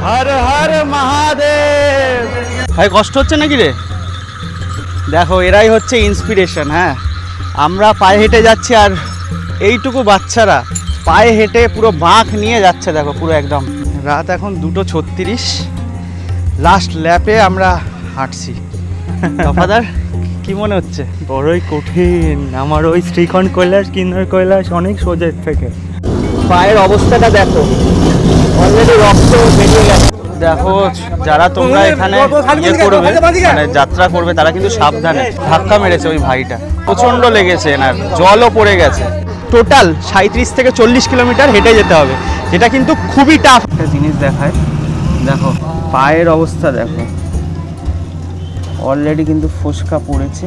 হর হর মহাদেব। ভাই কষ্ট হচ্ছে নাকি রে? দেখো এরাই হচ্ছে ইন্সপিরেশন। হ্যাঁ, আমরা পায়ে হেঁটে যাচ্ছি আর এইটুকু বাচ্চারা পায়ে হেঁটে পুরো বাঁক নিয়ে যাচ্ছে। দেখো পুরো একদম। রাত এখন 2:36, লাস্ট ল্যাপে আমরা হাঁটছি। ফাদার কি মনে হচ্ছে? বড়ই কঠিন। আমার ওই শ্রীখণ্ড কৈলাস, কিন্নর কৈলাস অনেক সোজের থেকে। পায়ের অবস্থাটা দেখো, অলরেডি রক্ত বেরিয়ে গেছে। দেখো যারা তোমরা এখানে ইয়ে করবে, মানে যাত্রা করবে, তারা কিন্তু সাবধানে। ধাক্কা মেরেছে ওই ভাইটা, প্রচণ্ড লেগেছে, এনার জলও পড়ে গেছে। টোটাল 37 থেকে 40 কিলোমিটার হেঁটে যেতে হবে, যেটা কিন্তু খুবই টাফ। একটা জিনিস দেখায়, দেখো পায়ের অবস্থা দেখো, অলরেডি কিন্তু ফোসকা পড়েছে।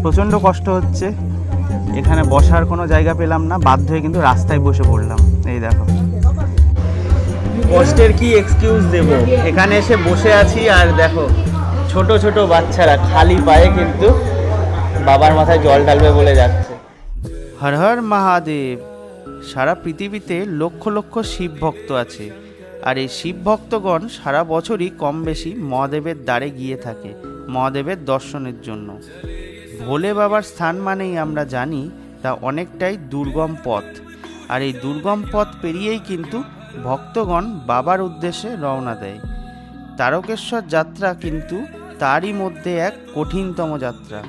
প্রচণ্ড কষ্ট হচ্ছে, এখানে বসার কোনো জায়গা পেলাম না, বাধ্য হয়ে কিন্তু রাস্তায় বসে পড়লাম। এই দেখো, কষ্টের কি এক্সকিউজ দেব, এখানে এসে বসে আছি আর দেখো ছোট ছোট বাচ্চারা খালি পায়ে কিন্তু বাবার মাথায় জল ঢালবে বলে যাচ্ছে। হর হর মহাদেব। সারা পৃথিবীতে লক্ষ লক্ষ শিব ভক্ত আছে, আর এই শিব ভক্তগণ সারা বছরই কম বেশি মহাদেবের দ্বারে গিয়ে থাকে মহাদেবের দর্শনের জন্য। ভোলে বাবার স্থান মানেই আমরা জানি তা অনেকটাই দুর্গম পথ, আর এই দুর্গম পথ পেরিয়েই কিন্তু ভক্তগণ বাবার উদ্দেশ্যে রওনা দেয়। তারকেশ্বর যাত্রা কিন্তু তারই মধ্যে এক কঠিনতম যাত্রা,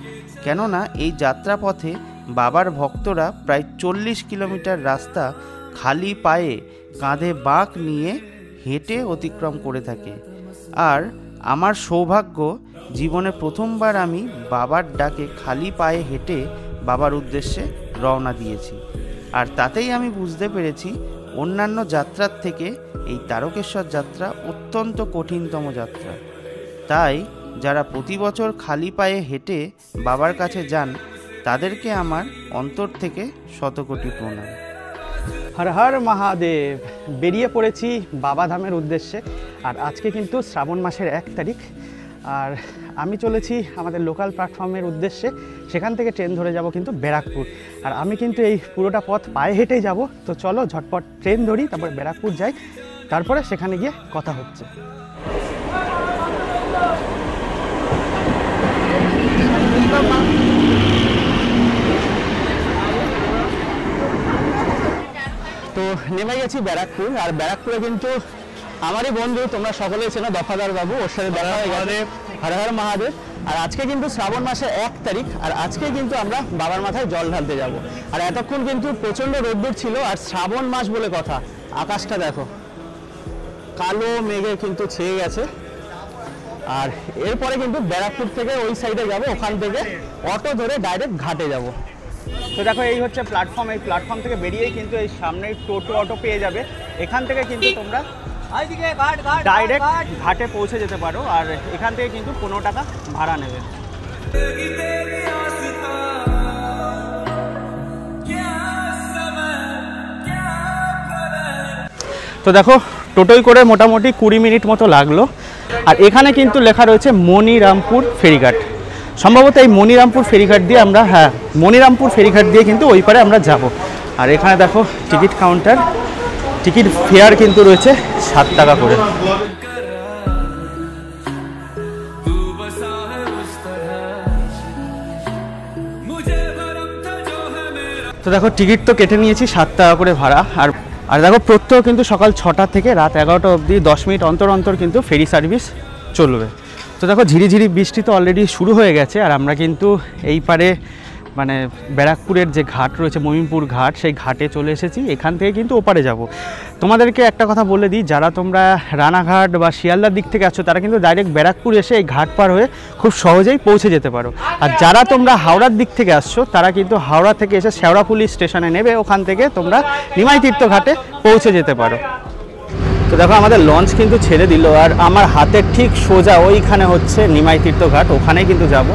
কেননা এই যাত্রাপথে বাবার ভক্তরা প্রায় 40 কিলোমিটার রাস্তা খালি পায়ে কাঁধে বাঁক নিয়ে হেঁটে অতিক্রম করে থাকে। আর আমার সৌভাগ্য, জীবনে প্রথমবার আমি বাবার ডাকে খালি পায়ে হেঁটে বাবার উদ্দেশ্যে রওনা দিয়েছি। আর তাতেই আমি বুঝতে পেরেছি অন্যান্য যাত্রার থেকে এই তারকেশ্বর যাত্রা অত্যন্ত কঠিনতম যাত্রা। তাই যারা প্রতি বছর খালি পায়ে হেঁটে বাবার কাছে যান, তাদেরকে আমার অন্তর থেকে শতকোটি প্রণাম। হর হর মহাদেব। বেরিয়ে পড়েছি বাবাধামের উদ্দেশ্যে, আর আজকে কিন্তু শ্রাবণ মাসের 1 তারিখ, আর আমি চলেছি আমাদের লোকাল প্ল্যাটফর্মের উদ্দেশ্যে। সেখান থেকে ট্রেন ধরে যাব কিন্তু ব্যারাকপুর, আর আমি কিন্তু এই পুরোটা পথ পায়ে হেঁটেই যাব। তো চলো ঝটপট ট্রেন ধরি, তারপর ব্যারাকপুর যাই, তারপরে সেখানে গিয়ে কথা হচ্ছে। তো নেমে গেছি ব্যারাকপুর, আর ব্যারাকপুরে কিন্তু আমারই বন্ধু, তোমরা সকলেই চেনো, দফাদার বাবু, ওর সাথে দেখা হয়ে গেছে। হর হর মহাদেব। আর আজকে কিন্তু শ্রাবণ মাসের 1 তারিখ, আর আজকে কিন্তু আমরা বাবার মাথায় জল ঢালতে যাব। আর এতক্ষণ কিন্তু প্রচণ্ড রোদ্দুর ছিল, আর শ্রাবণ মাস বলে কথা, আকাশটা দেখো কালো মেঘে কিন্তু ছেয়ে গেছে। আর এরপরে কিন্তু ব্যারাকপুর থেকে ওই সাইডে যাব, ওখান থেকে অটো ধরে ডাইরেক্ট ঘাটে যাব। তো দেখো এই হচ্ছে প্ল্যাটফর্ম, এই প্ল্যাটফর্ম থেকে বেরিয়েই কিন্তু এই সামনেই টোটো অটো পেয়ে যাবে। এখান থেকে কিন্তু তোমরা ডাইরেক্ট ঘাটে পৌঁছে যেতে পারো, আর এখান থেকে কিন্তু 15 টাকা ভাড়া নেবে। তো দেখো টোটোই করে মোটামুটি 20 মিনিট মতো লাগলো, আর এখানে কিন্তু লেখা রয়েছে মনিরামপুর ফেরিঘাট। সম্ভবত এই মনিরামপুর ফেরিঘাট দিয়ে আমরা, হ্যাঁ মনিরামপুর ফেরিঘাট দিয়ে কিন্তু ওই পারে আমরা যাব। আর এখানে দেখো টিকিট কাউন্টার, টিকিট ফেয়ার কিন্তু রয়েছে 7 টাকা করে। তো দেখো টিকিট তো কেটে নিয়েছি, 7 টাকা করে ভাড়া। আর দেখো প্রত্যেক কিন্তু সকাল 6টা থেকে রাত 11টা অবধি 10 মিনিট অন্তর অন্তর কিন্তু ফেরি সার্ভিস চলবে। তো দেখো ঝিরিঝিরি বৃষ্টি তো অলরেডি শুরু হয়ে গেছে, আর আমরা কিন্তু এই পারে মানে ব্যারাকপুরের যে ঘাট রয়েছে মমিনপুর ঘাট, সেই ঘাটে চলে এসেছি। এখান থেকে কিন্তু ওপারে যাব। তোমাদেরকে একটা কথা বলে দিই, যারা তোমরা রানাঘাট বা শিয়ালদার দিক থেকে আসছো, তারা কিন্তু ডাইরেক্ট ব্যারাকপুর এসে এই ঘাট পার হয়ে খুব সহজেই পৌঁছে যেতে পারো। আর যারা তোমরা হাওড়ার দিক থেকে আসছো, তারা কিন্তু হাওড়া থেকে এসে শেওড়াফুলি স্টেশনে নেবে, ওখান থেকে তোমরা নিমাই তীর্থ ঘাটে পৌঁছে যেতে পারো। তো দেখো আমাদের লঞ্চ কিন্তু ছেড়ে দিল, আর আমার হাতের ঠিক সোজা ওইখানে হচ্ছে নিমাই তীর্থ ঘাট, ওখানেই কিন্তু যাব।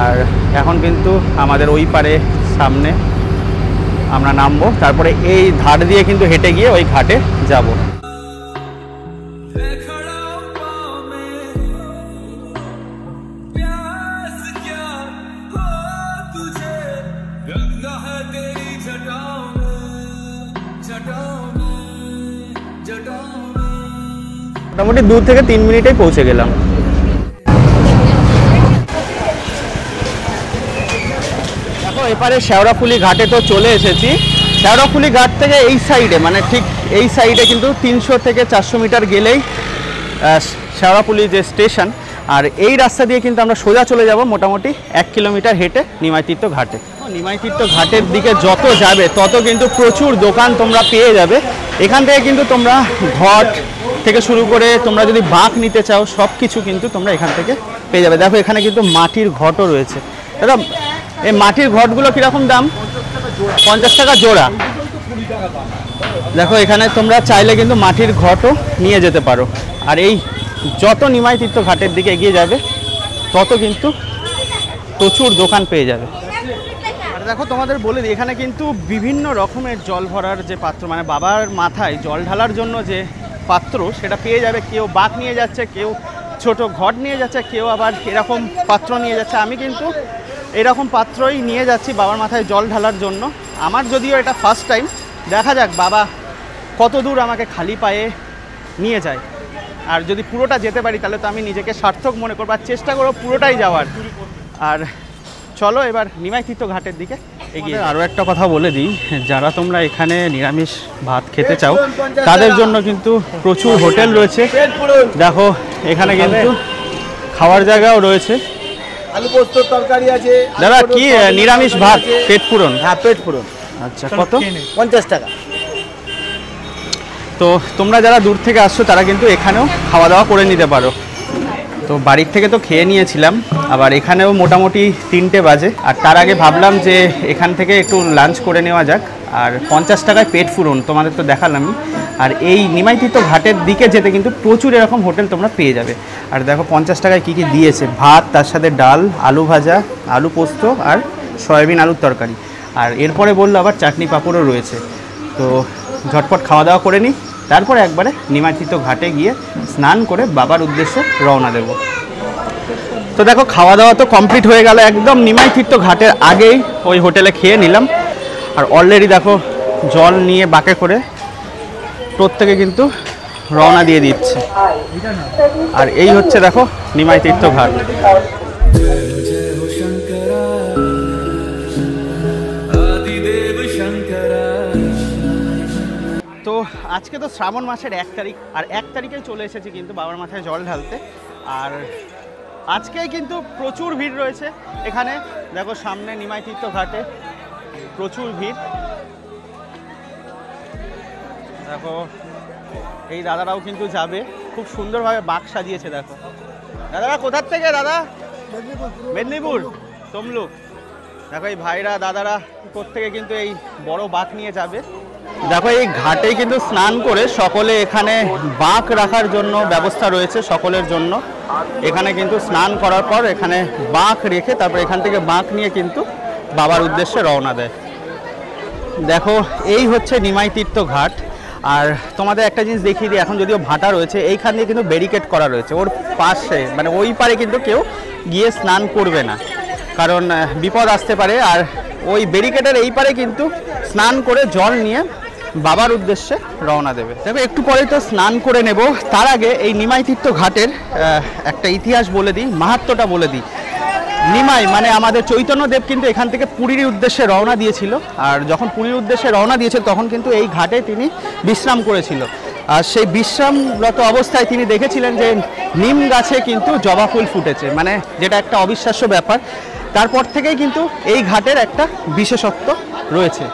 আর এখন কিন্তু আমাদের ওই পারে সামনে আমরা নামবো, তারপরে এই ধার দিয়ে কিন্তু হেঁটে গিয়ে ওই ঘাটে যাব। মোটামুটি 2 থেকে 3 মিনিটেই পৌঁছে গেলাম। দেখো এপারে শেওড়াফুলি ঘাটে তো চলে এসেছি। শেওড়াফুলি ঘাট থেকে এই সাইডে, মানে ঠিক এই সাইডে কিন্তু 300 থেকে 400 মিটার গেলেই শেওড়াফুলি যে স্টেশন, আর এই রাস্তা দিয়ে কিন্তু আমরা সোজা চলে যাব মোটামুটি 1 কিলোমিটার হেঁটে নিমাইতীর্থ ঘাটে। নিমাইতীর্থ ঘাটের দিকে যত যাবে তত কিন্তু প্রচুর দোকান তোমরা পেয়ে যাবে। এখান থেকে কিন্তু তোমরা ঘট থেকে শুরু করে তোমরা যদি বাঁক নিতে চাও সব কিছু কিন্তু তোমরা এখান থেকে পেয়ে যাবে। দেখো এখানে কিন্তু মাটির ঘটও রয়েছে। দাদা এই মাটির ঘটগুলো কীরকম দাম? 50 টাকা জোড়া। দেখো এখানে তোমরা চাইলে কিন্তু মাটির ঘটও নিয়ে যেতে পারো। আর এই যত নিমাইতীর্থ ঘাটের দিকে এগিয়ে যাবে তত কিন্তু প্রচুর দোকান পেয়ে যাবে। আর দেখো তোমাদের বলে দিই, এখানে কিন্তু বিভিন্ন রকমের জল ভরার যে পাত্র, মানে বাবার মাথায় জল ঢালার জন্য যে পাত্র, সেটা পেয়ে যাবে। কেউ বাঁক নিয়ে যাচ্ছে, কেউ ছোট ঘট নিয়ে যাচ্ছে, কেউ আবার এরকম পাত্র নিয়ে যাচ্ছে। আমি কিন্তু এরকম পাত্রই নিয়ে যাচ্ছি বাবার মাথায় জল ঢালার জন্য। আমার যদিও এটা ফার্স্ট টাইম, দেখা যাক বাবা কত দূর আমাকে খালি পায়ে নিয়ে যায়। আর যদি পুরোটা যেতে পারি তাহলে তো আমি নিজেকে সার্থক মনে করবো, আর চেষ্টা করবো পুরোটাই যাওয়ার। আর চলো এবার নিমাইতীর্থ ঘাটের দিকে এগিয়ে। আরও একটা কথা বলে দিই, যারা তোমরা এখানে নিরামিষ ভাত খেতে চাও তাদের জন্য কিন্তু প্রচুর হোটেল রয়েছে। দেখো এখানে কিন্তু খাওয়ার জায়গাও রয়েছে। আলু পোস্ত তরকারি আছে। দাদা কি নিরামিষ ভাত পেট পূরণ? হ্যাঁ পেট পূরণ। আচ্ছা কত? 50 টাকা। তো তোমরা যারা দূর থেকে আসছো তারা কিন্তু এখানেও খাওয়া দাওয়া করে নিতে পারো। তো বাড়ির থেকে তো খেয়ে নিয়েছিলাম, আবার এখানেও মোটামুটি 3টে বাজে। আর তার আগে ভাবলাম যে এখান থেকে একটু লাঞ্চ করে নেওয়া যাক। আর 50 টাকায় পেট পূরণ তোমাদের তো দেখালামই। আর এই নিমাইতীর্থ ঘাটের দিকে যেতে কিন্তু প্রচুর এরকম হোটেল তোমরা পেয়ে যাবে। আর দেখো 50 টাকায় কী কী দিয়েছে, ভাত, তার সাথে ডাল, আলু ভাজা, আলু পোস্ত আর সয়াবিন আলুর তরকারি। আর এরপরে বললো আবার চাটনি পাঁপড়ও রয়েছে। তো ঝটপট খাওয়া দাওয়া করে নিই, তারপরে একবারে নিমাইতীর্থ ঘাটে গিয়ে স্নান করে বাবার উদ্দেশ্যে রওনা দেব। তো দেখো খাওয়া দাওয়া তো কমপ্লিট হয়ে গেল, একদম নিমাইতীর্থ ঘাটের আগেই ওই হোটেলে খেয়ে নিলাম। আর অলরেডি দেখো জল নিয়ে বাঁকে করে প্রত্যেকে কিন্তু রওনা দিয়ে দিচ্ছে। আর এই হচ্ছে দেখো নিমাইতীর্থ ঘাট। তো আজকে তো শ্রাবণ মাসের 1 তারিখ, আর 1 তারিখেই চলে এসেছি কিন্তু বাবার মাথায় জল ঢালতে। আর আজকেই কিন্তু প্রচুর ভিড় রয়েছে এখানে। দেখো সামনে নিমাইতীর্থ ঘাটে প্রচুর ভিড়। দেখো এই দাদারাও কিন্তু যাবে, খুব সুন্দরভাবে বাঁক সাজিয়েছে। দেখো দাদারা কোথার থেকে? দাদা মেদিনীপুর, তমলুক। দেখো এই ভাইরা দাদারা প্রত্যেকে কিন্তু এই বড় বাঁক নিয়ে যাবে। দেখো এই ঘাটেই কিন্তু স্নান করে সকলে এখানে বাঁক রাখার জন্য ব্যবস্থা রয়েছে সকলের জন্য। এখানে কিন্তু স্নান করার পর এখানে বাঁক রেখে তারপর এখান থেকে বাঁক নিয়ে কিন্তু বাবার উদ্দেশ্যে রওনা দেয়। দেখো এই হচ্ছে নিমাইতীর্থ ঘাট। আর তোমাদের একটা জিনিস দেখিয়ে দিই, এখন যদিও ভাটা রয়েছে, এইখান দিয়ে কিন্তু ব্যারিকেড করা রয়েছে। ওর পাশে মানে ওই পারে কিন্তু কেউ গিয়ে স্নান করবে না, কারণ বিপদ আসতে পারে। আর ওই ব্যারিকেডের এই পারে কিন্তু স্নান করে জল নিয়ে বাবার উদ্দেশ্যে রওনা দেবে। তবে একটু পরেই তো স্নান করে নেব, তার আগে এই নিমাইতীর্থ ঘাটের একটা ইতিহাস বলে দিই, মাহাত্ম্যটা বলে দিই। নিমাই মানে আমাদের চৈতন্যদেব কিন্তু এখান থেকে পুরীর উদ্দেশ্যে রওনা দিয়েছিল। আর যখন পুরীর উদ্দেশ্যে রওনা দিয়েছিল তখন কিন্তু এই ঘাটে তিনি বিশ্রাম করেছিল। আর সেই বিশ্রামরত অবস্থায় তিনি দেখেছিলেন যে নিম গাছে কিন্তু জবা ফুল ফুটেছে, মানে যেটা একটা অবিশ্বাস্য ব্যাপার। তারপর থেকেই কিন্তু এই ঘাটের একটা বিশেষত্ব রয়েছে।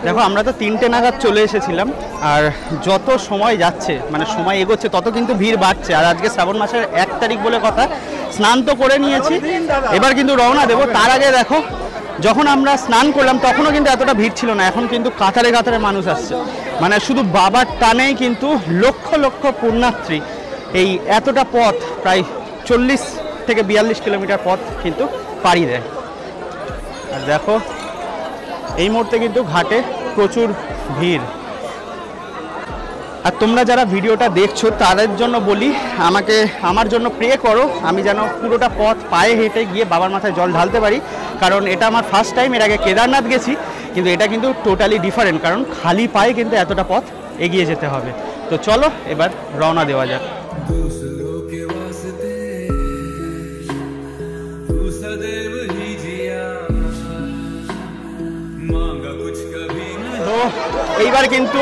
দেখো আমরা তো 3টে নাগাদ চলে এসেছিলাম, আর যত সময় যাচ্ছে মানে সময় এগোচ্ছে তত কিন্তু ভিড় বাড়ছে। আর আজকে শ্রাবণ মাসের 1 তারিখ বলে কথা, স্নান তো করে নিয়েছি, এবার কিন্তু রওনা দেবো। তার আগে দেখো যখন আমরা স্নান করলাম তখনও কিন্তু এতটা ভিড় ছিল না, এখন কিন্তু কাতারে কাতারে মানুষ আসছে। মানে শুধু বাবার টানেই কিন্তু লক্ষ লক্ষ পুণ্যার্থী এই এতটা পথ, প্রায় 40 থেকে 42 কিলোমিটার পথ কিন্তু পাড়ি দেয়। আর দেখো এই মুহূর্তে কিন্তু ঘাটে প্রচুর ভিড়। আর তোমরা যারা ভিডিওটা দেখছো তাদের জন্য বলি, আমার জন্য প্রে করো, আমি যেন পুরোটা পথ পায়ে হেঁটে গিয়ে বাবার মাথায় জল ঢালতে পারি। কারণ এটা আমার ফার্স্ট টাইম, এর আগে কেদারনাথ গেছি, কিন্তু এটা কিন্তু টোটালি ডিফারেন্ট, কারণ খালি পায়ে কিন্তু এতটা পথ এগিয়ে যেতে হবে। তো চলো এবার রওনা দেওয়া যাক। তো এইবার কিন্তু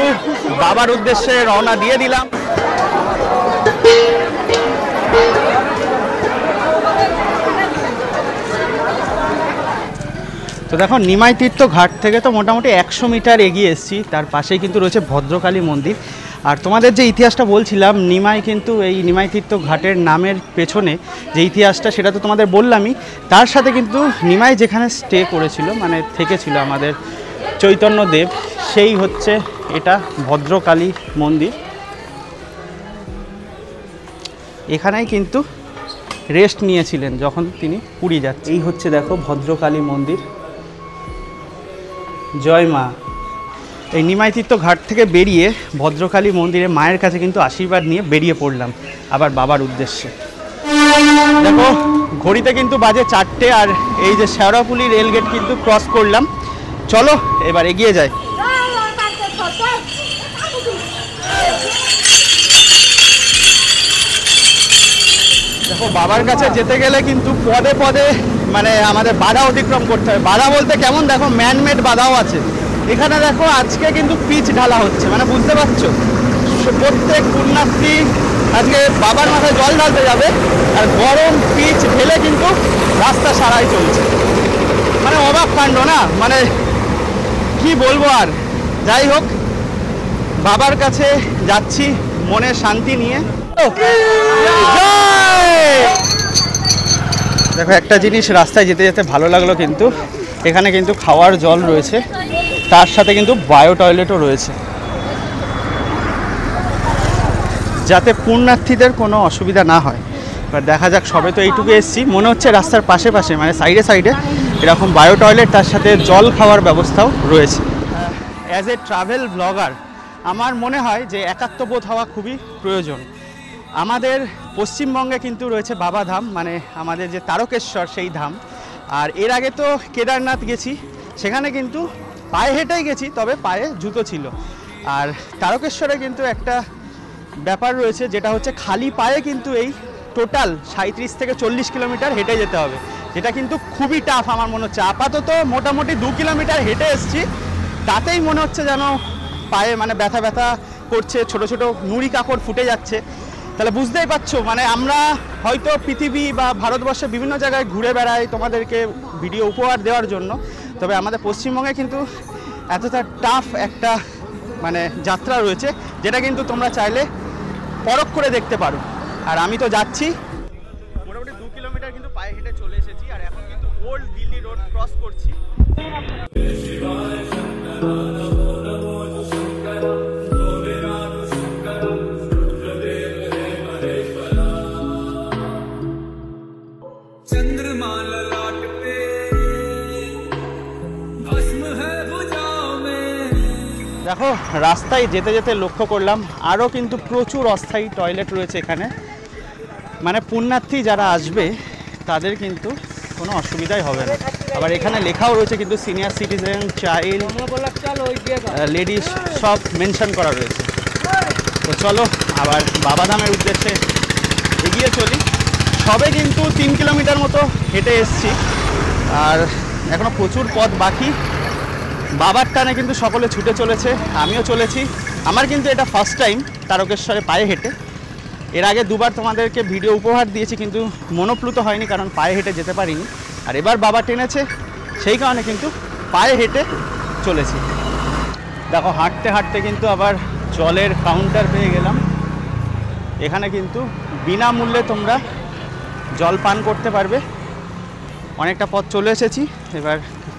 বাবার উদ্দেশ্যে রওনা দিয়ে দিলাম। তো দেখো নিমাই তীর্থ ঘাট থেকে তো মোটামুটি 100 মিটার এগিয়ে এসেছি, তার পাশেই কিন্তু রয়েছে ভদ্রকালী মন্দির। আর তোমাদের যে ইতিহাসটা বলছিলাম, নিমাই কিন্তু এই নিমাই তীর্থ ঘাটের নামের পেছনে যে ইতিহাসটা সেটা তো তোমাদের বললামই, তার সাথে কিন্তু নিমাই যেখানে স্টে করেছিল, মানে থেকেছিল আমাদের চৈতন্যদেব, সেই হচ্ছে এটা ভদ্রকালী মন্দির। এখানেই কিন্তু রেস্ট নিয়েছিলেন যখন তিনি পুরী যাচ্ছেন। এই হচ্ছে দেখো ভদ্রকালী মন্দির। জয় মা। এই নিমাই তীর্থ ঘাট থেকে বেরিয়ে ভদ্রকালী মন্দিরে মায়ের কাছে কিন্তু আশীর্বাদ নিয়ে বেরিয়ে পড়লাম আবার বাবার উদ্দেশ্যে। দেখো ঘড়িতে কিন্তু বাজে 4টে, আর এই যে শেওড়াফুলি রেলগেট কিন্তু ক্রস করলাম। চলো এবার এগিয়ে যাই। দেখো বাবার কাছে যেতে গেলে কিন্তু পদে পদে মানে আমাদের বাধা অতিক্রম করতে হবে। বাধা বলতে কেমন, দেখো ম্যানমেড বাধাও আছে এখানে। দেখো আজকে কিন্তু পিচ ঢালা হচ্ছে, মানে বুঝতে পারছো, প্রত্যেক পুণ্যার্থী আজকে বাবার মাথায় জল ঢালতে যাবে, আর গরম পিচ ঢেলে কিন্তু রাস্তা সারাই চলছে। মানে অবাক কাণ্ড না, মানে কি বলবো আর। যাই হোক, বাবার কাছে যাচ্ছি মনে শান্তি নিয়ে। দেখো একটা জিনিস রাস্তায় যেতে যেতে ভালো লাগলো, কিন্তু এখানে কিন্তু খাওয়ার জল রয়েছে, তার সাথে কিন্তু বায়ো টয়লেটও রয়েছে, যাতে পুণ্যার্থীদের কোনো অসুবিধা না হয়। এবার দেখা যাক, সবে তো এইটুকু এসেছি, মনে হচ্ছে রাস্তার পাশে পাশে মানে সাইডে সাইডে এরকম বায়ো টয়লেট, তার সাথে জল খাওয়ার ব্যবস্থাও রয়েছে। অ্যাজ এ ট্রাভেল ব্লগার আমার মনে হয় যে একাত্মবোধ হওয়া খুবই প্রয়োজন। আমাদের পশ্চিমবঙ্গে কিন্তু রয়েছে বাবা ধাম, মানে আমাদের যে তারকেশ্বর সেই ধাম। আর এর আগে তো কেদারনাথ গেছি, সেখানে কিন্তু পায়ে হেঁটেই গেছি, তবে পায়ে জুতো ছিল। আর তারকেশ্বরে কিন্তু একটা ব্যাপার রয়েছে, যেটা হচ্ছে খালি পায়ে কিন্তু এই টোটাল 37 থেকে 40 কিলোমিটার হেঁটে যেতে হবে, যেটা কিন্তু খুবই টাফ আমার মনে হচ্ছে। আপাতত মোটামুটি 2 কিলোমিটার হেঁটে এসেছি, তাতেই মনে হচ্ছে যেন পায়ে মানে ব্যথা ব্যথা করছে, ছোট ছোট নুড়ি কাকড় ফুটে যাচ্ছে। তাহলে বুঝতেই পারছো, মানে আমরা হয়তো পৃথিবী বা ভারতবর্ষে বিভিন্ন জায়গায় ঘুরে বেড়াই তোমাদেরকে ভিডিও উপহার দেওয়ার জন্য, তবে আমাদের পশ্চিমবঙ্গে কিন্তু এতটা টাফ একটা মানে যাত্রা রয়েছে, যেটা কিন্তু তোমরা চাইলে পরখ করে দেখতে পারো। আর আমি তো যাচ্ছি মোটামুটি 2 কিলোমিটার কিন্তু পায়ে হেঁটে চলে এসেছি, আর এখন কিন্তু ওল্ড দিল্লি রোড ক্রস করছি। দেখো রাস্তায় যেতে যেতে লক্ষ্য করলাম আরও কিন্তু প্রচুর অস্থায়ী টয়লেট রয়েছে এখানে, মানে পুণ্যার্থী যারা আসবে তাদের কিন্তু কোনো অসুবিধাই হবে না। আবার এখানে লেখাও রয়েছে কিন্তু সিনিয়র সিটিজেন, চাইল্ড, লেডিস সব মেনশন করা রয়েছে। তো চলো আবার বাবাধামের উদ্দেশ্যে এগিয়ে চলি। সবে কিন্তু 3 কিলোমিটার মতো হেঁটে এসছি, আর এখনও প্রচুর পথ বাকি। বাবার টানে কিন্তু সকলে ছুটে চলেছে, আমিও চলেছি। আমার কিন্তু এটা ফার্স্ট টাইম তারকেশ্বরে পায়ে হেঁটে। এর আগে 2বার তোমাদেরকে ভিডিও উপহার দিয়েছি, কিন্তু মনোপ্লুত হয়নি, কারণ পায়ে হেঁটে যেতে পারিনি। আর এবার বাবা টেনেছে, সেই কারণে কিন্তু পায়ে হেঁটে চলেছি। দেখো হাঁটতে হাঁটতে কিন্তু আবার জলের কাউন্টার পেয়ে গেলাম। এখানে কিন্তু বিনামূল্যে তোমরা জল পান করতে পারবে। অনেকটা পথ চলে এসেছি, এবার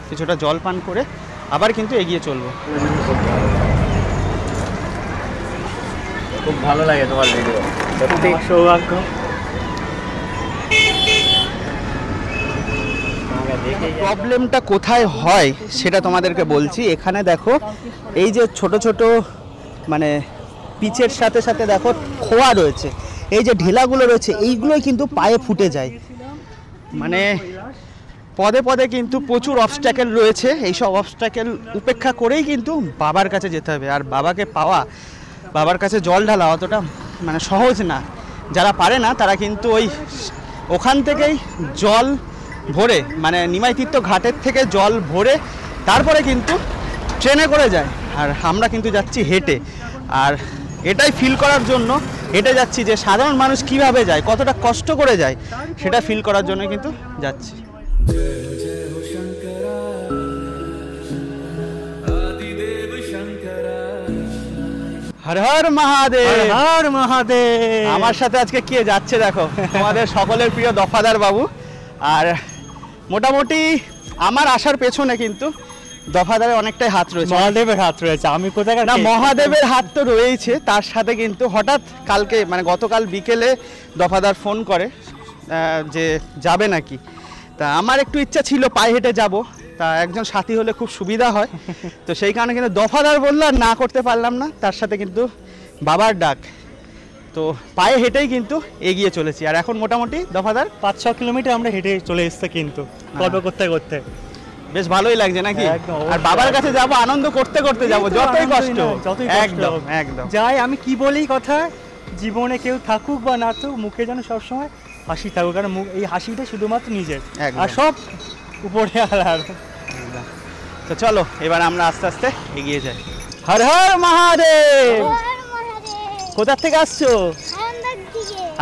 কিছুটা জল পান করে আবার কিন্তু এগিয়ে চলবো। খুব ভালো লাগে তোমার ভিডিও, সত্যি সৌভাগ্য। প্রবলেমটা কোথায় হয় সেটা তোমাদেরকে বলছি। এখানে দেখো এই যে ছোট ছোট মানে পিচের সাথে সাথে দেখো খোয়া রয়েছে, এই যে ঢেলাগুলো রয়েছে এইগুলোই কিন্তু পায়ে ফুটে যায়। মানে পদে পদে কিন্তু প্রচুর অবস্ট্যাকেল রয়েছে, এইসব অবস্ট্যাকেল উপেক্ষা করেই কিন্তু বাবার কাছে যেতে হবে। আর বাবাকে পাওয়া, বাবার কাছে জল ঢালা অতটা মানে সহজ না। যারা পারে না তারা কিন্তু ওখান থেকেই জল ভরে, মানে নিমাই তীর্থ ঘাটের থেকে জল ভরে তারপরে কিন্তু ট্রেনে করে যায়। আর আমরা কিন্তু যাচ্ছি হেঁটে। আর এটাই ফিল করার জন্য হেঁটে যাচ্ছি যে সাধারণ মানুষ কিভাবে যায়, কতটা কষ্ট করে যায়, সেটা ফিল করার জন্য কিন্তু যাচ্ছি। হর হর মহাদেব, হর মহাদেব। আমার সাথে আজকে কে যাচ্ছে দেখো, তোমাদের সকলের প্রিয় দফাদার বাবু। আর মোটামুটি আমার আসার পেছনে কিন্তু দফাদারের অনেকটাই হাত রয়েছে। মহাদেবের হাত রয়েছে, আমি কোথায় না, মহাদেবের হাত তো রয়েছে, তার সাথে কিন্তু হঠাৎ কালকে মানে গতকাল বিকেলে দফাদার ফোন করে যে যাবে নাকি। তা আমার একটু ইচ্ছা ছিল পায়ে হেঁটে যাব, তা একজন সাথী হলে খুব সুবিধা হয়, তো সেই কারণে কিন্তু দফাদার বললো আর না করতে পারলাম না। তার সাথে কিন্তু বাবার ডাক, তো পায়ে হেঁটেই কিন্তু এগিয়ে চলেছি। আর এখন মোটামুটি দফাদার 5-6 কিলোমিটার আমরা হেঁটে চলে এসেছি কিন্তু গল্প করতে করতে। বেশ ভালোই লাগছে নাকি? একদম, আর বাবার কাছে যাব আনন্দ করতে করতে যাব, যতই কষ্ট যতই একদম একদম। যাই আমি কি বলি কথা, জীবনে কেউ থাকুক বা না থাকুক মুখে যেন সবসময় হাসি থাকুক, কারণ এই হাসিটা শুধুমাত্র নিজের, আর সব উপরে আলার। তো চলো এবার আমরা আস্তে আস্তে এগিয়ে যাই। হর হর মহাদেব। কোথা থেকে আসছো?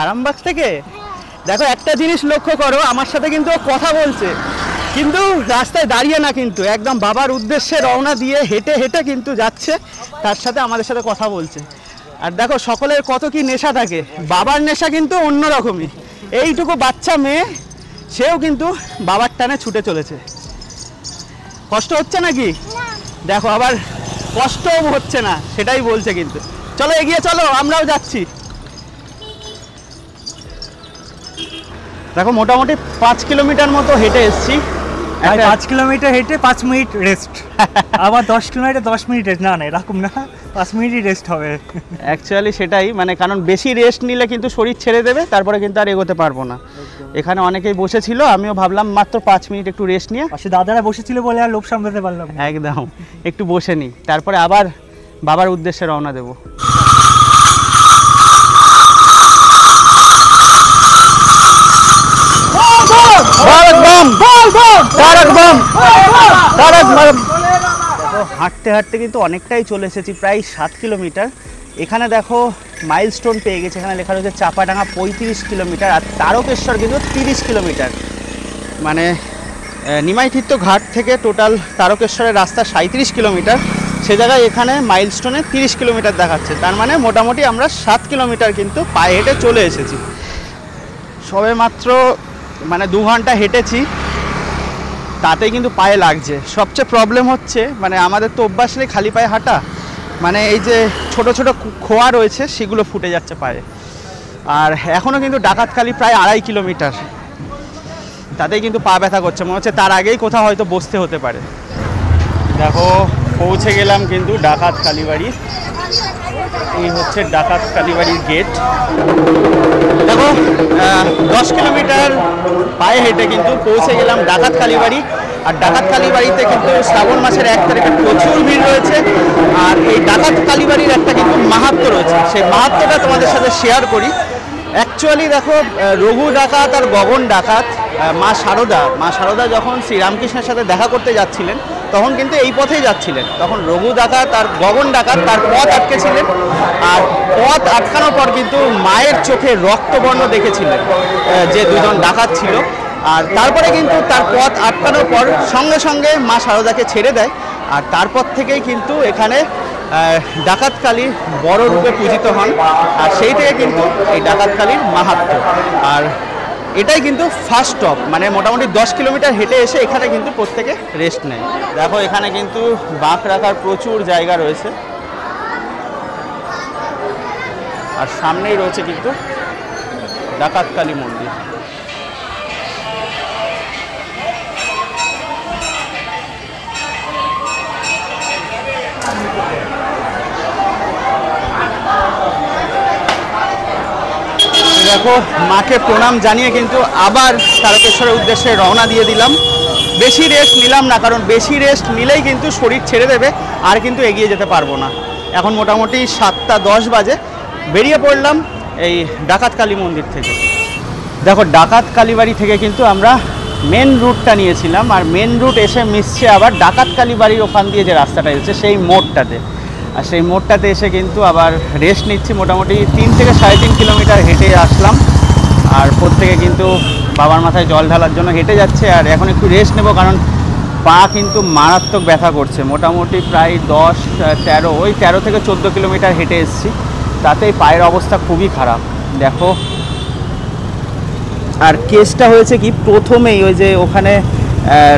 আরামবাগ থেকে। দেখো একটা জিনিস লক্ষ্য করো, আমার সাথে কিন্তু কথা বলছে, কিন্তু রাস্তায় দাঁড়িয়ে না, কিন্তু একদম বাবার উদ্দেশ্যে রওনা দিয়ে হেঁটে হেঁটে কিন্তু যাচ্ছে, তার সাথে আমাদের সাথে কথা বলছে। আর দেখো সকলের কত কি নেশা থাকে, বাবার নেশা কিন্তু অন্যরকমই। এইটুকু বাচ্চা মেয়ে, সেও কিন্তু বাবার টানে ছুটে চলেছে। কষ্ট হচ্ছে নাকি? দেখো আবার কষ্টও হচ্ছে না, সেটাই বলছে কিন্তু। চলো এগিয়ে চলো, আমরাও যাচ্ছি। দেখো মোটামুটি 5 কিলোমিটার মতো হেঁটে এসেছি। 5 কিলোমিটার হেঁটে 5 মিনিট রেস্ট, আবার 10 কিলোমিটার 10 মিনিট রেস্ট। না না, এরকম না, 5 মিনিটই রেস্ট হবে। অ্যাকচুয়ালি সেটাই, মানে কারণ বেশি রেস্ট নিলে কিন্তু শরীর ছেড়ে দেবে, তারপরে কিন্তু আর এগোতে পারবো না। এখানে অনেকেই বসেছিল, আমিও ভাবলাম মাত্র 5 মিনিট একটু রেস্ট নিয়ে। পাশে দাদারা বসেছিল বলে আর লোভ সামলাতে পারলাম না। একদম, একটু বসে নিই, তারপরে আবার বাবার উদ্দেশ্যে রওনা দেবো। হাঁটতে হাঁটতে কিন্তু অনেকটাই চলে এসেছি, প্রায় 7 কিলোমিটার। এখানে দেখো মাইলস্টোন পেয়ে গেছে, এখানে লেখা রয়েছে চাপাডাঙ্গা 35 কিলোমিটার, আর তারকেশ্বর কিন্তু 30 কিলোমিটার। মানে নিমাই তীর্থ ঘাট থেকে টোটাল তারকেশ্বরের রাস্তা 37 কিলোমিটার, সে জায়গায় এখানে মাইলস্টোনে 30 কিলোমিটার দেখাচ্ছে। তার মানে মোটামুটি আমরা 7 কিলোমিটার কিন্তু পায়ে হেঁটে চলে এসেছি। সবে মাত্র মানে 2 ঘন্টা হেঁটেছি, তাতেই কিন্তু পায়ে লাগছে। সবচেয়ে প্রবলেম হচ্ছে মানে আমাদের তো অভ্যাস নেই খালি পায়ে হাঁটা, মানে এই যে ছোট ছোট খোয়া রয়েছে সেগুলো ফুটে যাচ্ছে পায়ে। আর এখনও কিন্তু ডাকাতখালি প্রায় 2.5 কিলোমিটার, তাতেই কিন্তু পা ব্যথা করছে, মনে হচ্ছে তার আগেই কোথাও হয়তো বসতে হতে পারে। দেখো পৌঁছে গেলাম কিন্তু ডাকাত কালীবাড়ি। এই হচ্ছে ডাকাত কালীবাড়ির গেট। দেখো 10 কিলোমিটার পায়ে হেঁটে কিন্তু পৌঁছে গেলাম ডাকাত কালীবাড়ি। আর ডাকাত কালীবাড়িতে কিন্তু শ্রাবণ মাসের 1 তারিখে প্রচুর ভিড় রয়েছে। আর এই ডাকাত কালীবাড়ির একটা কিন্তু মাহাত্ম্য রয়েছে, সেই মাহাত্ম্যটা তোমাদের সাথে শেয়ার করি। অ্যাকচুয়ালি দেখো রঘু ডাকাত আর গগন ডাকাত, মা শারদা যখন শ্রীরামকৃষ্ণের সাথে দেখা করতে যাচ্ছিলেন তখন কিন্তু এই পথেই যাচ্ছিলেন। তখন রঘু ডাকাত আর গগন ডাকাত তার পথ আটকেছিলেন, আর পথ আটকানোর পর কিন্তু মায়ের চোখে রক্তবর্ণ দেখেছিলেন যে দুজন ডাকাত ছিল। আর তারপরে কিন্তু তার পথ আটকানোর পর সঙ্গে সঙ্গে মা শারদাকে ছেড়ে দেয়। আর তারপর থেকেই কিন্তু এখানে ডাকাত কালী বড় রূপে পূজিত হন, আর সেই থেকে কিন্তু এই ডাকাত কালীর মাহাত্ম্য। আর এটাই কিন্তু ফার্স্ট স্টপ, মানে মোটামুটি 10 কিলোমিটার হেঁটে এসে এখানে কিন্তু প্রত্যেকে রেস্ট নেয়। দেখো এখানে কিন্তু বাঁক রাখার প্রচুর জায়গা রয়েছে, আর সামনেই রয়েছে কিন্তু ডাকাত কালী মন্দির। দেখো মাকে প্রণাম জানিয়ে কিন্তু আবার তারকেশ্বরের উদ্দেশ্যে রওনা দিয়ে দিলাম। বেশি রেস্ট নিলাম না, কারণ বেশি রেস্ট নিলেই কিন্তু শরীর ছেড়ে দেবে, আর কিন্তু এগিয়ে যেতে পারবো না। এখন মোটামুটি 7:10 বাজে, বেরিয়ে পড়লাম এই ডাকাত কালী মন্দির থেকে। দেখো ডাকাত কালীবাড়ি থেকে কিন্তু আমরা মেন রুটটা নিয়েছিলাম, আর মেন রুট এসে মিশছে আবার ডাকাত কালীবাড়ির ওখান দিয়ে যে রাস্তাটা এসেছে সেই মোড়টাতে। আর সেই মোড়টাতে এসে কিন্তু আবার রেস্ট নিচ্ছি, মোটামুটি 3 থেকে 3.5 কিলোমিটার হেঁটে আসলাম। আর প্রত্যেকে কিন্তু বাবার মাথায় জল ঢালার জন্য হেঁটে যাচ্ছে। আর এখন একটু রেস্ট নেব, কারণ পা কিন্তু মারাত্মক ব্যথা করছে। মোটামুটি প্রায় 13 থেকে 14 কিলোমিটার হেঁটে এসেছি, তাতেই পায়ের অবস্থা খুবই খারাপ। দেখো, আর কেসটা হয়েছে কি, প্রথমেই ওই যে ওখানে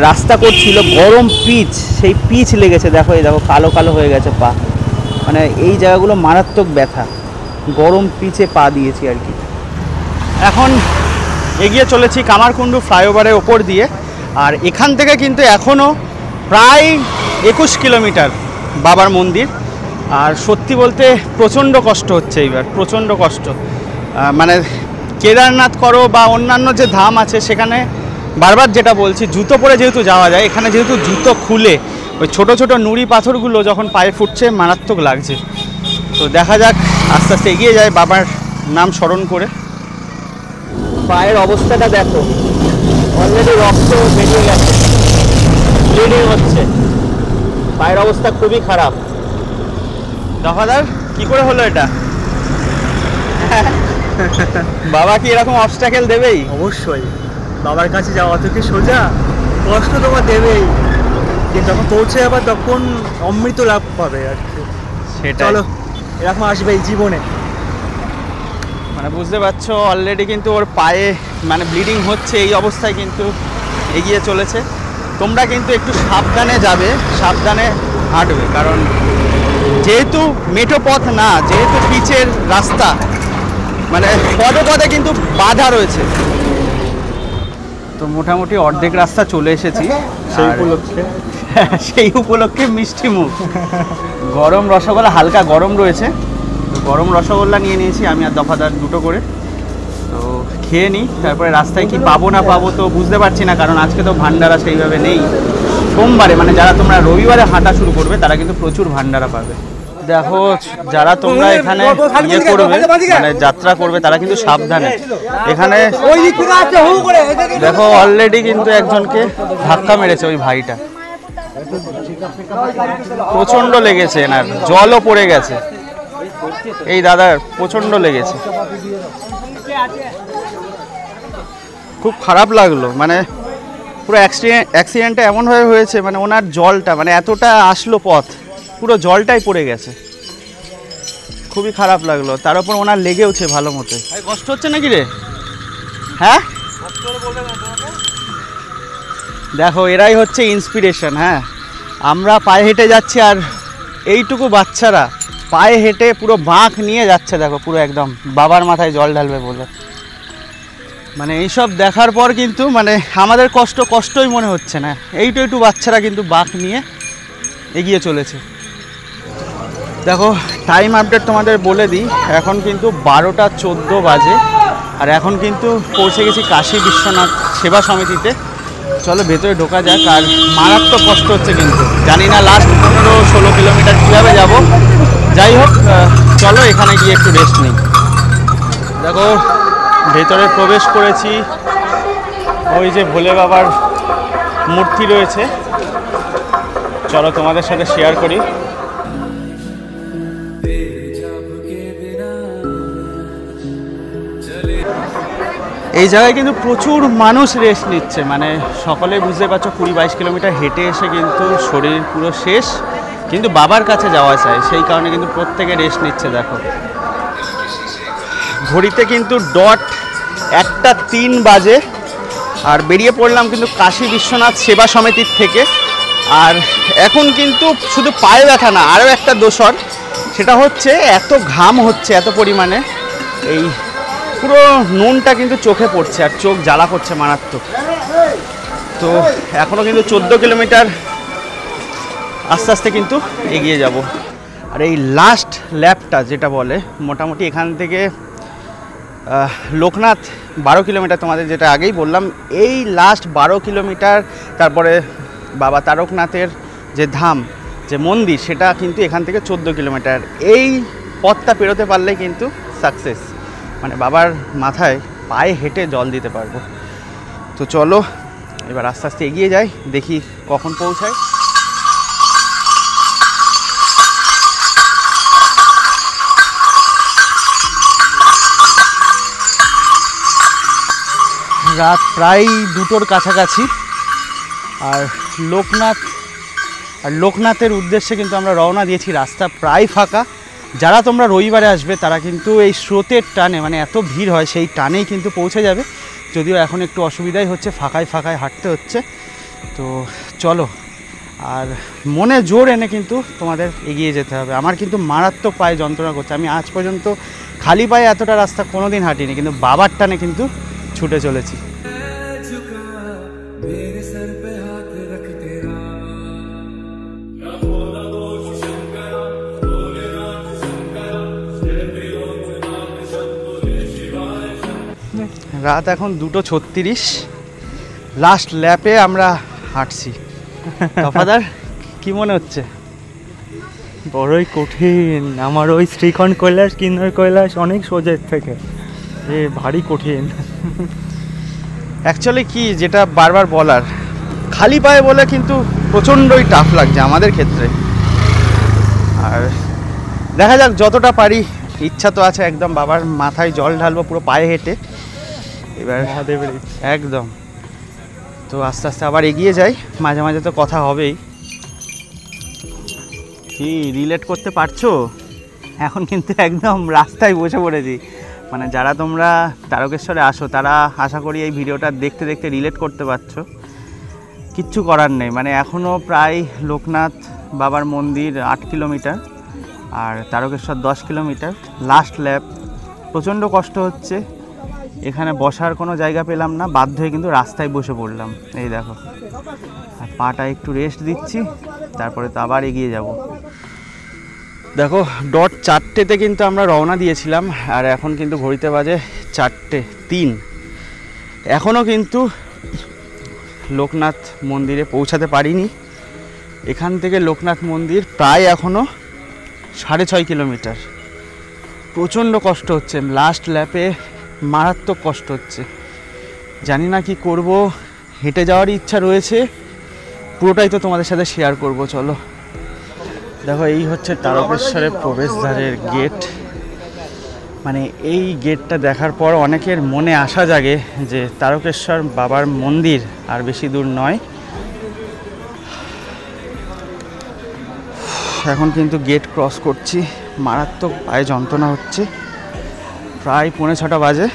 রাস্তা করছিল গরম পিচ, সেই পিচ লেগেছে। দেখো এই দেখো কালো কালো হয়ে গেছে পা, মানে এই জায়গাগুলো মারাত্মক ব্যথা, গরম পিচে পা দিয়েছি আর কি। এখন এগিয়ে চলেছি কামারকুণ্ডু ফ্লাইওভারের ওপর দিয়ে। আর এখান থেকে কিন্তু এখনও প্রায় 21 কিলোমিটার বাবার মন্দির। আর সত্যি বলতে প্রচণ্ড কষ্ট হচ্ছে এইবার, প্রচণ্ড কষ্ট। মানে কেদারনাথ করো বা অন্যান্য যে ধাম আছে সেখানে বারবার যেটা বলছি, জুতো পরে যেহেতু যাওয়া যায়, এখানে যেহেতু জুতো খুলে ওই ছোটো ছোটো নুড়ি পাথরগুলো যখন পায়ে ফুটছে মারাত্মক লাগছে। তো দেখা যাক, আস্তে আস্তে এগিয়ে যায় বাবার নাম স্মরণ করে। পায়ের অবস্থাটা দেখো, অলরেডি রক্ত বেরিয়ে গেছে, ব্লিডিং হচ্ছে, পায়ের অবস্থা খুবই খারাপ। দফাদার কি করে হলো এটা? বাবা কি এরকম অবস্ট্যাকেল দেবেই? অবশ্যই, বাবার কাছে যাওয়া তো কি সোজা, কষ্ট তোমার দেবেই, কিন্তু যখন পৌঁছে যাবে তখন অমৃত লাভ পাবে আর কি। সেটা চলো, এরকম আসবে এই জীবনে। মানে বুঝতে পারছো অলরেডি কিন্তু ওর পায়ে মানে ব্লিডিং হচ্ছে, এই অবস্থায় কিন্তু এগিয়ে চলেছে। তোমরা কিন্তু একটু সাবধানে যাবে, সাবধানে হাঁটবে, কারণ যেহেতু মেঠো পথ না, যেহেতু পিচের রাস্তা, মানে পদে পদে কিন্তু বাধা রয়েছে। তো মোটামুটি অর্ধেক রাস্তা চলে এসেছি, সেই উপলক্ষে মিষ্টি মুখ, গরম রসগোল্লা, হালকা গরম রয়েছে, তো গরম রসগোল্লা নিয়ে নিয়েছি আমি আর দফাদার দুটো করে। তো খেয়ে নিই, তারপরে রাস্তায় কি পাবো না পাবো তো বুঝতে পারছি না, কারণ আজকে তো ভান্ডারা সেইভাবে নেই। সোমবারে মানে যারা তোমরা রবিবারে হাঁটা শুরু করবে তারা কিন্তু প্রচুর ভান্ডারা পাবে। দেখো যারা তোমরা এখানে ইয়ে করবে মানে যাত্রা করবে তারা কিন্তু সাবধানে। এখানে দেখো অলরেডি কিন্তু একজনকে ধাক্কা মেরেছে ওই ভাইটা, প্রচন্ড লেগেছে, এনার জলও পড়ে গেছে, এই দাদার প্রচন্ড লেগেছে, খুব খারাপ লাগলো। মানে পুরো অ্যাক্সিডেন্টটা এমনভাবে হয়েছে, মানে ওনার জলটা মানে এতটা আসলো পথ, পুরো জলটাই পড়ে গেছে, খুবই খারাপ লাগলো। তার উপর ওনার লেগেওছে ভালো মতো। কষ্ট হচ্ছে নাকি রে? হ্যাঁ দেখো এরাই হচ্ছে ইন্সপিরেশন। হ্যাঁ, আমরা পায়ে হেঁটে যাচ্ছি আর এইটুকু বাচ্চারা পায়ে হেঁটে পুরো বাঁক নিয়ে যাচ্ছে, দেখো পুরো একদম বাবার মাথায় জল ঢালবে বলে। মানে এইসব দেখার পর কিন্তু মানে আমাদের কষ্টই মনে হচ্ছে না, একটু বাচ্চারা কিন্তু বাঁক নিয়ে এগিয়ে চলেছে। দেখো টাইম আপডেট তোমাদের বলে দিই, এখন কিন্তু 12:14 বাজে, আর এখন কিন্তু পৌঁছে গেছি কাশী বিশ্বনাথ সেবা সমিতিতে। চলো ভেতরে ঢোকা যাক। আর মারাত্মক কষ্ট হচ্ছে কিন্তু, জানি না লাস্ট 15-16 কিলোমিটার কীভাবে যাব। যাই হোক চলো এখানে গিয়ে একটু রেস্ট নিই। দেখো ভেতরে প্রবেশ করেছি, ওই যে ভোলে বাবার মূর্তি রয়েছে, চলো তোমাদের সাথে শেয়ার করি। এই জায়গায় কিন্তু প্রচুর মানুষ রেস্ট নিচ্ছে, মানে সকলে বুঝতে পারছো 20-22 কিলোমিটার হেঁটে এসে কিন্তু শরীর পুরো শেষ, কিন্তু বাবার কাছে যাওয়া চাই, সেই কারণে কিন্তু প্রত্যেকে রেস্ট নিচ্ছে। দেখো ঘড়িতে কিন্তু ডট 1:03 বাজে, আর বেরিয়ে পড়লাম কিন্তু কাশী বিশ্বনাথ সেবা সমিতির থেকে। আর এখন কিন্তু শুধু পায়ে ব্যথা না, আরও একটা দোষর, সেটা হচ্ছে এত ঘাম হচ্ছে এত পরিমাণে, এই পুরো নুনটা কিন্তু চোখে পড়ছে আর চোখ জ্বালা করছে মারাত্মক। তো এখনও কিন্তু 14 কিলোমিটার আস্তে আস্তে কিন্তু এগিয়ে যাব। আর এই লাস্ট ল্যাপটা যেটা বলে, মোটামুটি এখান থেকে লোকনাথ 12 কিলোমিটার, তোমাদের যেটা আগেই বললাম, এই লাস্ট 12 কিলোমিটার, তারপরে বাবা তারকনাথের যে ধাম, যে মন্দির, সেটা কিন্তু এখান থেকে 14 কিলোমিটার। এই পথটা পেরোতে পারলে কিন্তু সাকসেস, মানে বাবার মাথায় পায়ে হেঁটে জল দিতে পারবো। তো চলো এবার আস্তে আস্তে এগিয়ে যাই, দেখি কখন পৌঁছায়। রাত প্রায় 2টোর কাছাকাছি, আর লোকনাথের উদ্দেশ্যে কিন্তু আমরা রওনা দিয়েছি। রাস্তা প্রায় ফাঁকা। যারা তোমরা রবিবারে আসবে তারা কিন্তু এই স্রোতের টানে, মানে এত ভিড় হয়, সেই টানেই কিন্তু পৌঁছে যাবে। যদিও এখন একটু অসুবিধাই হচ্ছে, ফাঁকায় হাঁটতে হচ্ছে। তো চলো, আর মনে জোর এনে কিন্তু তোমাদের এগিয়ে যেতে হবে। আমার কিন্তু মারাত্মক পায়ে যন্ত্রণা করছে। আমি আজ পর্যন্ত খালি পায়ে এতটা রাস্তা কোনো দিন হাঁটিনি, কিন্তু বাবার টানে কিন্তু ছুটে চলেছি। রাত এখন 2:36, লাস্ট ল্যাপে আমরা হাঁটছি। তফাদার, কি মনে হচ্ছে? বড়ই কঠিন। আমার ওই শ্রীখণ্ড কৈলাস, কিন্নর কৈলাস অনেক সোজের থেকে, এ ভারী কঠিন। অ্যাকচুয়ালি কি, যেটা বারবার বলার, খালি পায়ে বলে কিন্তু প্রচণ্ডই টাফ লাগছে আমাদের ক্ষেত্রে। আর দেখা যাক, যতটা পারি। ইচ্ছা তো আছে একদম বাবার মাথায় জল ঢালবো পুরো পায়ে হেঁটে এবার, মহাদেবের একদম। তো আস্তে আস্তে আবার এগিয়ে যাই, মাঝে মাঝে তো কথা হবেই। কি রিলেট করতে পারছো? এখন কিন্তু একদম রাস্তায় বসে পড়েছি। মানে যারা তোমরা তারকেশ্বরে আসো তারা আশা করি এই ভিডিওটা দেখতে দেখতে রিলেট করতে পারছো। কিচ্ছু করার নেই, মানে এখনও প্রায় লোকনাথ বাবার মন্দির 8 কিলোমিটার আর তারকেশ্বর 10 কিলোমিটার। লাস্ট ল্যাপ, প্রচণ্ড কষ্ট হচ্ছে। এখানে বসার কোনো জায়গা পেলাম না, বাধ্য হয়ে কিন্তু রাস্তায় বসে পড়লাম। এই দেখো, আর পাটা একটু রেস্ট দিচ্ছি, তারপরে তো আবার এগিয়ে যাব। দেখো, ডট 4টেতে কিন্তু আমরা রওনা দিয়েছিলাম, আর এখন কিন্তু ঘড়িতে বাজে 4:03। এখনও কিন্তু লোকনাথ মন্দিরে পৌঁছাতে পারিনি। এখান থেকে লোকনাথ মন্দির প্রায় এখনও 6.5 কিলোমিটার। প্রচণ্ড কষ্ট হচ্ছে, লাস্ট ল্যাপে মারাত্মক কষ্ট হচ্ছে। জানি না কি করব, হেঁটে যাওয়ারই ইচ্ছা রয়েছে। পুরোটাই তো তোমাদের সাথে শেয়ার করব। চলো, দেখো এই হচ্ছে তারকেশ্বরের প্রবেশদ্বারের গেট। মানে এই গেটটা দেখার পর অনেকের মনে আশা জাগে যে তারকেশ্বর বাবার মন্দির আর বেশি দূর নয়। এখন কিন্তু গেট ক্রস করছি, মারাত্মক পায়ে যন্ত্রণা হচ্ছে। প্রায় 6:45 বাজে,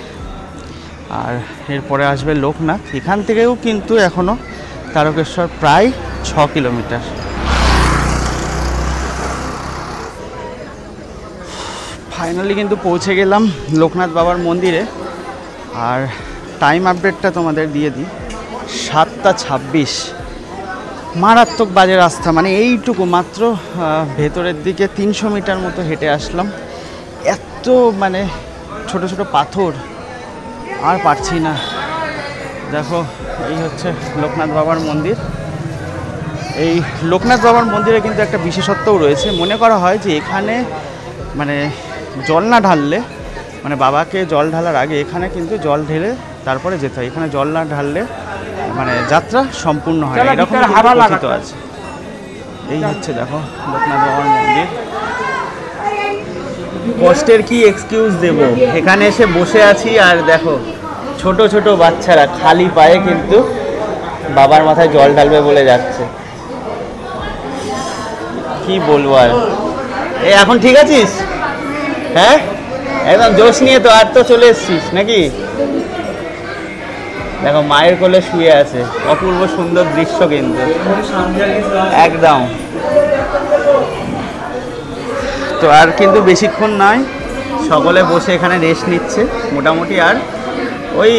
আর এরপরে আসবে লোকনাথ। এখান থেকেও কিন্তু এখনও তারকেশ্বর প্রায় 6 কিলোমিটার। ফাইনালি কিন্তু পৌঁছে গেলাম লোকনাথ বাবার মন্দিরে। আর টাইম আপডেটটা তোমাদের দিয়ে দিই, 7:26। মারাত্মক বাজে রাস্তা, মানে এইটুকু মাত্র ভেতরের দিকে 300 মিটার মতো হেঁটে আসলাম। এত মানে ছোট ছোট পাথর, আর পারছি না। দেখো, এই হচ্ছে লোকনাথ বাবার মন্দির। এই লোকনাথ বাবার মন্দিরে কিন্তু একটা বিশেষত্বও রয়েছে। মনে করা হয় যে এখানে মানে জল না ঢাললে, মানে বাবাকে জল ঢালার আগে এখানে কিন্তু জল ঢেলে তারপরে যেতে হয়। এখানে জল না ঢাললে মানে যাত্রা সম্পূর্ণ হয় না, এরকম কথিত আছে। এই হচ্ছে দেখো লোকনাথ বাবার মন্দির। কষ্টের কি এক্সকিউজ দেব, এখানে এসে বসে আছি আর দেখো ছোট ছোট বাচ্চারা খালি পায়ে কিন্তু বাবার মাথায় জল ঢালবে বলে যাচ্ছে। কি বলবো আর। এই এখন ঠিক আছিস? হ্যাঁ, একদম জোশ নিয়ে তো, আর তো চলে এসছিস নাকি? দেখো মায়ের কোলে শুয়ে আছে, অপূর্ব সুন্দর দৃশ্য কিন্তু একদম। তো আর কিন্তু বেশিক্ষণ নয়, সকলে বসে এখানে রেস্ট নিচ্ছে মোটামুটি। আর ওই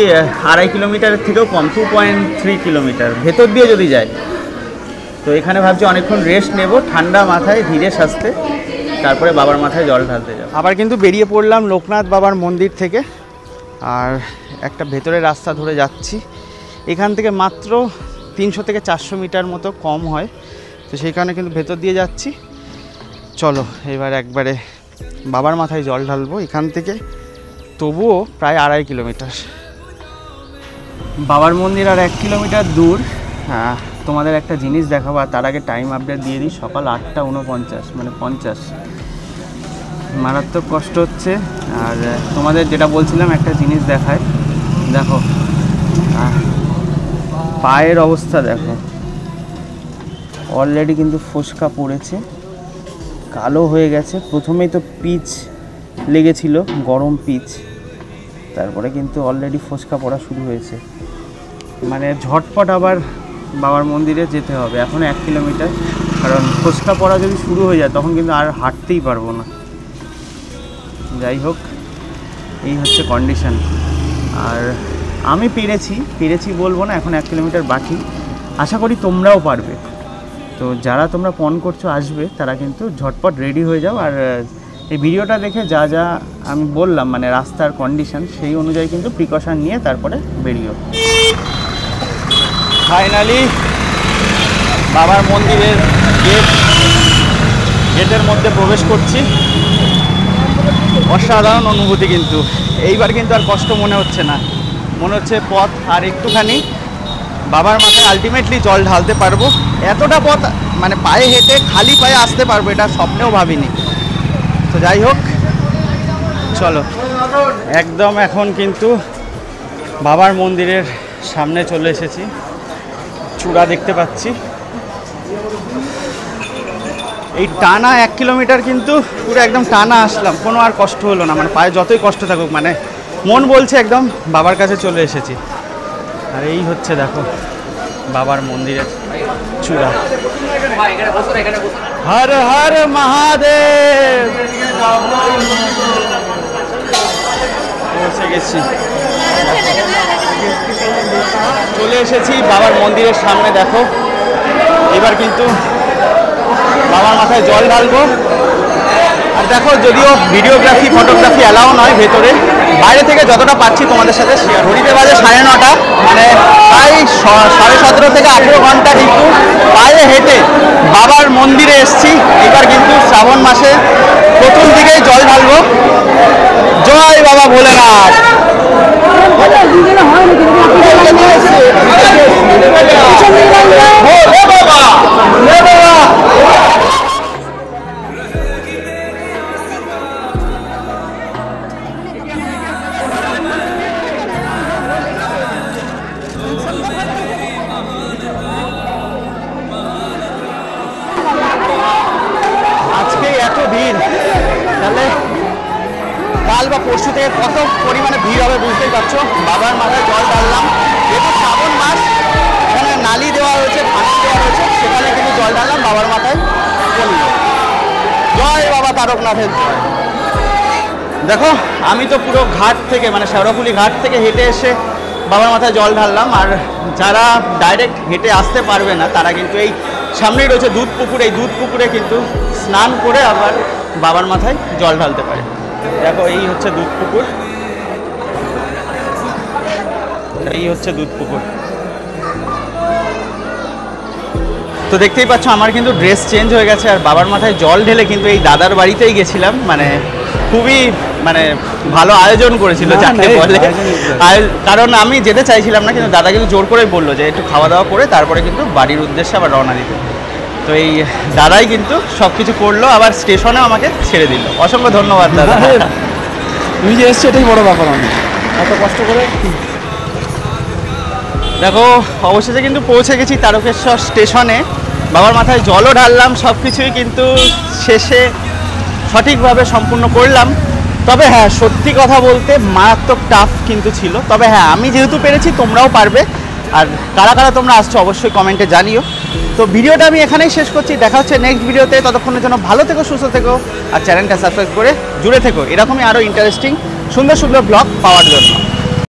2.5 কিলোমিটারের থেকেও কম, 2.3 কিলোমিটার ভেতর দিয়ে যদি যায়। তো এখানে ভাবছি অনেকক্ষণ রেস্ট নেব, ঠান্ডা মাথায় ধীরে সাজতে, তারপরে বাবার মাথায় জল ঢালতে যাব। আবার কিন্তু বেরিয়ে পড়লাম লোকনাথ বাবার মন্দির থেকে। আর একটা ভেতরে রাস্তা ধরে যাচ্ছি, এখান থেকে মাত্র 300 থেকে 400 মিটার মতো কম হয়, তো সেই কারণে কিন্তু ভেতর দিয়ে যাচ্ছি। চলো এবার একবারে বাবার মাথায় জল ঢালবো এখান থেকে, তবুও প্রায় 2.5 কিলোমিটার। বাবার মন্দির আর 1 কিলোমিটার দূর। হ্যাঁ, তোমাদের একটা জিনিস দেখাবো, আর তার আগে টাইম আপডেট দিয়ে দিই। সকাল 8:49 মানে 50। মারাত্মক কষ্ট হচ্ছে। আর তোমাদের যেটা বলছিলাম একটা জিনিস দেখায়, দেখো পায়ের অবস্থা দেখো, অলরেডি কিন্তু ফোসকা পড়েছে, কালো হয়ে গেছে। প্রথমেই তো পিচ লেগেছিল, গরম পিচ, তারপরে কিন্তু অলরেডি ফোসকা পড়া শুরু হয়েছে। মানে ঝটপট আবার বাবার মন্দিরে যেতে হবে, এখন 1 কিলোমিটার, কারণ ফোসকা পড়া যদি শুরু হয়ে যায় তখন কিন্তু আর হাঁটতেই পারবো না। যাই হোক, এই হচ্ছে কন্ডিশন। আর আমি পেরেছি বলবো না, এখন 1 কিলোমিটার বাকি। আশা করি তোমরাও পারবে। তো যারা তোমরা পণ করছো আসবে, তারা কিন্তু ঝটপট রেডি হয়ে যাও। আর এই ভিডিওটা দেখে যা যা আমি বললাম, মানে রাস্তার কন্ডিশন, সেই অনুযায়ী কিন্তু প্রিকশন নিয়ে তারপরে বেরিও। ফাইনালি বাবার মন্দিরের গেটের মধ্যে প্রবেশ করছি। অসাধারণ অনুভূতি কিন্তু। এইবার কিন্তু আর কষ্ট মনে হচ্ছে না, মনে হচ্ছে পথ আর একটুখানি, বাবার মাথায় আলটিমেটলি জল ঢালতে পারবো। এতটা পথ মানে পায়ে হেঁটে খালি পায়ে আসতে পারবো, এটা স্বপ্নেও ভাবিনি। তো যাই হোক, চলো একদম এখন কিন্তু বাবার মন্দিরের সামনে চলে এসেছি। চূড়া দেখতে পাচ্ছি। এই টানা 1 কিলোমিটার কিন্তু পুরো একদম টানা আসলাম, কোনো আর কষ্ট হলো না। মানে পায়ে যতই কষ্ট থাকুক, মানে মন বলছে একদম বাবার কাছে চলে এসেছি। আর এই হচ্ছে দেখো বাবার মন্দিরের চূড়া। হর হর মহাদেব। পৌঁছে গেছি, চলে এসেছি বাবার মন্দিরের সামনে। দেখো এবার কিন্তু বাবার মাথায় জল ঢালবো। আর দেখো, যদিও ভিডিওগ্রাফি ফটোগ্রাফি অ্যালাউ নয় ভেতরে, বাইরে থেকে যতটা পাচ্ছি তোমাদের সাথে শেয়ার। ঘড়িতে বাজে 9:30, মানে প্রায় 17.5 থেকে 18 ঘন্টা কিন্তু পায়ে হেঁটে বাবার মন্দিরে এসছি। এবার কিন্তু শ্রাবণ মাসে প্রথম দিকেই জল ঢালবো। জয় বাবা ভোলেনাথ। আজকে এত ভিড়, তাহলে কাল বা পরশু থেকে কত পরিমাণে ভিড় হবে বুঝতেই পারছো। বাবার মাথায় জল ঢাললাম, যেহেতু শ্রাবণ মাস, এখানে নালি দেওয়া হয়েছে, ফাঁকি দেওয়া হয়েছে, সেখানে কিন্তু জল ঢাললাম বাবার মাথায়। জয় বাবা তারকনাথের। দেখো আমি তো পুরো ঘাট থেকে, মানে শেওড়াফুলি ঘাট থেকে হেঁটে এসে বাবার মাথায় জল ঢাললাম। আর যারা ডাইরেক্ট হেঁটে আসতে পারবে না, তারা কিন্তু এই সামনেই রয়েছে দুধ পুকুর, এই দুধ পুকুরে কিন্তু স্নান করে আবার বাবার মাথায় জল ঢালতে পারে। দেখো এই হচ্ছে দুধ পুকুর, এই হচ্ছে দুধ পুকুর। তো দেখতেই পাচ্ছ আমার কিন্তু ড্রেস চেঞ্জ হয়ে গেছে। আর বাবার মাথায় জল ঢেলে কিন্তু এই দাদার বাড়িতেই গেছিলাম, মানে খুবই মানে ভালো আয়োজন করেছিল যাকে বলে। কারণ আমি যেতে চাইছিলাম না, কিন্তু দাদা কিন্তু জোর করে বললো যে একটু খাওয়া দাওয়া করে তারপরে কিন্তু বাড়ির উদ্দেশ্যে আবার রওনা দিতে। তো এই দাদাই কিন্তু সব কিছু করলো, আবার স্টেশনেও আমাকে ছেড়ে দিল। অসংখ্য ধন্যবাদ দাদা। তুমি যে এসছো এটাই বড় ব্যাপার, অনেক এত কষ্ট করে। দেখো অবশেষে কিন্তু পৌঁছে গেছি তারকেশ্বর স্টেশনে। বাবার মাথায় জলও ঢাললাম, সব কিছুই কিন্তু শেষে সঠিকভাবে সম্পূর্ণ করলাম। তবে হ্যাঁ, সত্যি কথা বলতে মারাত্মক টাফ কিন্তু ছিল। তবে হ্যাঁ, আমি যেহেতু পেরেছি তোমরাও পারবে। আর কারা কারা তোমরা আসছো অবশ্যই কমেন্টে জানিও। তো ভিডিওটা আমি এখানেই শেষ করছি, দেখা হচ্ছে নেক্সট ভিডিওতে। ততক্ষণের জন্য ভালো থেকো, সুস্থ থেকো, আর চ্যানেলটা সাবস্ক্রাইব করে জুড়ে থেকো এরকমই আরও ইন্টারেস্টিং সুন্দর সুন্দর ব্লগ পাওয়ার জন্য।